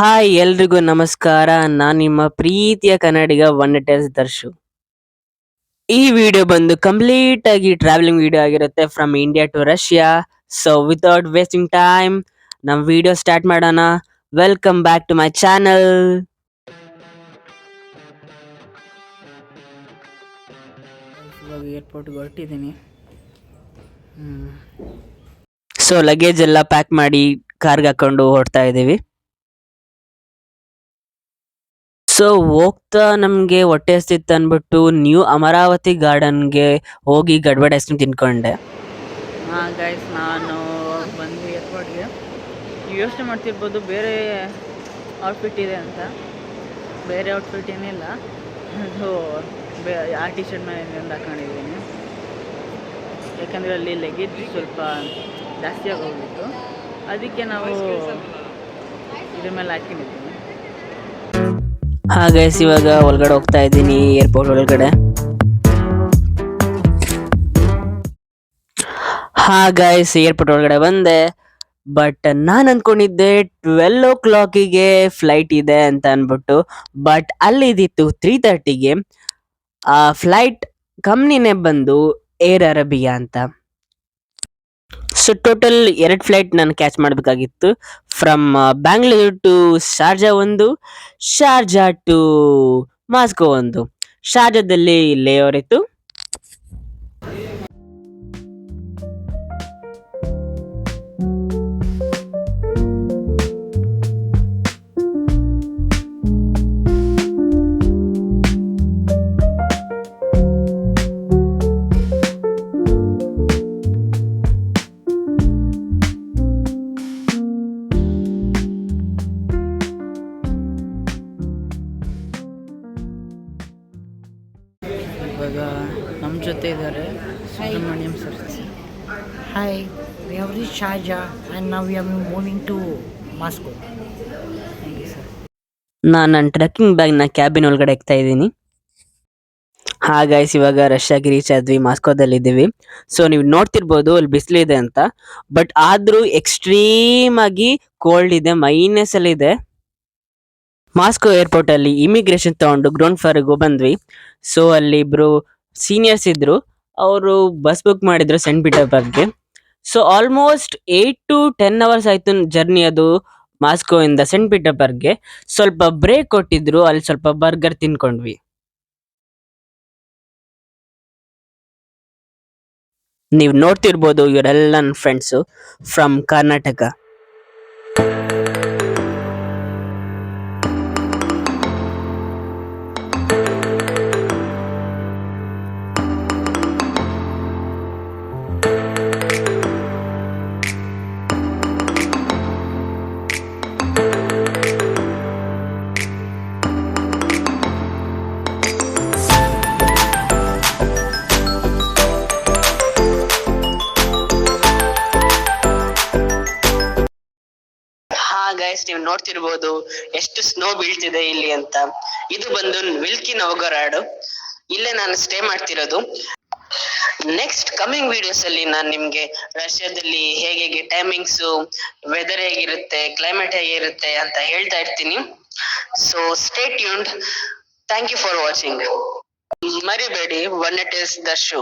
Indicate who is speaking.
Speaker 1: Hi ಎಲ್ರಿಗೂ ನಮಸ್ಕಾರ. ನಾನು ನಿಮ್ಮ ಪ್ರೀತಿಯ ಕನ್ನಡಿಗ ಒನ್ ದರ್ಶು. ಈ ವಿಡಿಯೋ ಬಂದು ಕಂಪ್ಲೀಟ್ ಆಗಿ ಟ್ರಾವೆಲಿಂಗ್ ವಿಡಿಯೋ ಆಗಿರುತ್ತೆ from India to Russia. So without wasting time ನಮ್ಮ ವಿಡಿಯೋ ಸ್ಟಾರ್ಟ್ ಮಾಡೋಣ. Welcome back to my channel. ಇವಾಗ ಏರ್ಪೋರ್ಟ್ಗೆ ಹೊರಟಿದ್ದೀನಿ. ಸೊ ಲಗೇಜ್ ಎಲ್ಲ ಪ್ಯಾಕ್ ಮಾಡಿ ಕಾರ್ಗೆ ಹಾಕೊಂಡು ಹೊರಡ್ತಾ ಇದ್ದೀವಿ. ಸೊ ಹೋಗ್ತಾ ನಮ್ಗೆ ಹೊಟ್ಟೆ ಹಸ್ತಿತ್ತು ಅಂದ್ಬಿಟ್ಟು ನ್ಯೂ ಅಮರಾವತಿ ಗಾರ್ಡನ್ಗೆ ಹೋಗಿ ಗಡ್ಬಡ್ ಐಸ್ ಕ್ರೀಮ್ ತಿನ್ಕೊಂಡೆ. ಗೈಸ್, ನಾನು ಬಂದು ಏರ್ಪೋರ್ಟ್ಗೆ. ನೀವು ಯೋಚನೆ ಮಾಡ್ತಿರ್ಬೋದು ಬೇರೆ ಔಟ್ಫಿಟ್ ಇದೆ ಅಂತ. ಬೇರೆ ಔಟ್ಫಿಟ್ ಏನಿಲ್ಲ, ಅದು ಆ ಟಿ ಶರ್ಟ್ ಮೇಲೆ ಒಂದು ಹಾಕೊಂಡಿದ್ದೀನಿ. ಯಾಕಂದರೆ ಅಲ್ಲಿ ಲಗೇಜ್ ಸ್ವಲ್ಪ ಜಾಸ್ತಿ ಆಗೋಗಿತ್ತು, ಅದಕ್ಕೆ ನಾವು ಇದ್ರ ಮೇಲೆ ಹಾಕೊಂಡಿದ್ದೀವಿ. ಗೈಸ್, ಇವಾಗ ಒಳಗಡೆ ಹೋಗ್ತಾ ಇದ್ದೀನಿ, ಏರ್ಪೋರ್ಟ್ ಒಳಗಡೆ. ಗೈಸ್, ಏರ್ಪೋರ್ಟ್ ಒಳಗಡೆ ಬಂದೆ. ಬಟ್ ನಾನು ಅನ್ಕೊಂಡಿದ್ದೆ 12 o'clock ಫ್ಲೈಟ್ ಇದೆ ಅಂತ ಅನ್ಬಿಟ್ಟು. ಬಟ್ ಅಲ್ಲಿದ್ದಿತ್ತು 3:30. ಆ ಫ್ಲೈಟ್ ಕಂಪ್ನಿನೇ ಬಂದು ಏರ್ ಅರೇಬಿಯಾ ಅಂತ. ಸೊ ಟೋಟಲ್ 2 ಫ್ಲೈಟ್ ನಾನು ಕ್ಯಾಚ್ ಮಾಡಬೇಕಾಗಿತ್ತು. ಫ್ರಮ್ ಬ್ಯಾಂಗ್ಳೂರ್ ಟು ಶಾರ್ಜಾ ಒಂದು, ಶಾರ್ಜಾ ಟು ಮಾಸ್ಕೋ ಒಂದು. ಶಾರ್ಜಾದಲ್ಲಿ ಲೇಓವರ್ ಇತ್ತು. ಇವಾಗ ನಮ್ಮ ಜೊತೆ ಇದ್ದಾರೆ Subrahmanyam sir.
Speaker 2: Hi, we have reached Sharjah and now we are moving to Moscow.
Speaker 1: ನಾನು ನನ್ನ ಟ್ರೆಕ್ಕಿಂಗ್ ಬ್ಯಾಗ್ನ ಕ್ಯಾಬಿನ್ ಒಳಗಡೆ ಇಕ್ತಾ ಇದ್ದೀನಿ. ಗೈಸ್, ಇವಾಗ ರಷ್ಯಾಗೆ ರೀಚ್ ಆದ್ವಿ, ಮಾಸ್ಕೋದಲ್ಲಿದ್ದೀವಿ. ಸೊ ನೀವು ನೋಡ್ತಿರ್ಬೋದು ಅಲ್ಲಿ ಬಿಸಿಲಿದೆ ಅಂತ. ಬಟ್ ಆದ್ರೂ ಎಕ್ಸ್ಟ್ರೀಮ್ ಆಗಿ ಕೋಲ್ಡ್ ಇದೆ, ಮೈನಸ್ ಅಲ್ಲಿ ಇದೆ. ಮಾಸ್ಕೋ ಏರ್ಪೋರ್ಟ್ ಅಲ್ಲಿ ಇಮಿಗ್ರೇಷನ್ ತಗೊಂಡು ಗ್ರೌಂಡ್ ಫ್ಲೋರ್ಗೆ ಬಂದ್ವಿ. ಸೊ ಅಲ್ಲಿ ಇಬ್ರು ಸೀನಿಯರ್ಸ್ ಇದ್ರು, ಅವರು ಬಸ್ ಬುಕ್ ಮಾಡಿದ್ರು ಸೆಂಟ್ ಪೀಟರ್ಬರ್ಗ್ಗೆ. ಸೊ ಆಲ್ಮೋಸ್ಟ್ 8 to 10 hours ಆಯ್ತು ಜರ್ನಿ ಅದು ಮಾಸ್ಕೋ ಇಂದ ಸೆಂಟ್ ಪೀಟರ್ಬರ್ಗ್ಗೆ. ಸ್ವಲ್ಪ ಬ್ರೇಕ್ ಕೊಟ್ಟಿದ್ರು, ಅಲ್ಲಿ ಸ್ವಲ್ಪ ಬರ್ಗರ್ ತಿನ್ಕೊಂಡ್ವಿ. ನೀವು ನೋಡ್ತಿರ್ಬೋದು ಇವರೆಲ್ಲ ನನ್ನ ಫ್ರೆಂಡ್ಸು ಫ್ರಮ್ ಕರ್ನಾಟಕ. ಗೈಸ್, ನೀವು ನೋಡ್ತಿರ್ಬೋದು ಎಷ್ಟು ಸ್ನೋ ಬೀಳ್ತಿದೆ ಇಲ್ಲಿ ಅಂತ. ಇದು ಬಂದು ವಿಲ್ಕಿ ನವಗೊರಾಡ್. ಇಲ್ಲೇ ನಾನು ಸ್ಟೇ ಮಾಡ್ತಿರೋದು. ನೆಕ್ಸ್ಟ್ ಕಮಿಂಗ್ ವಿಡಿಯೋಸ್ ಅಲ್ಲಿ ನಾನು ನಿಮ್ಗೆ ರಷ್ಯಾದಲ್ಲಿ ಹೇಗೆ ಟೈಮಿಂಗ್ಸ್, ವೆದರ್ ಹೇಗಿರುತ್ತೆ, ಕ್ಲೈಮೇಟ್ ಹೇಗಿರುತ್ತೆ ಅಂತ ಹೇಳ್ತಾ ಇರ್ತೀನಿ. So stay tuned. Thank you for watching. ಮರಿಬೇಡಿ, ಒನ್ ಇಟ್ ಇಸ್ ದರ್ಶು.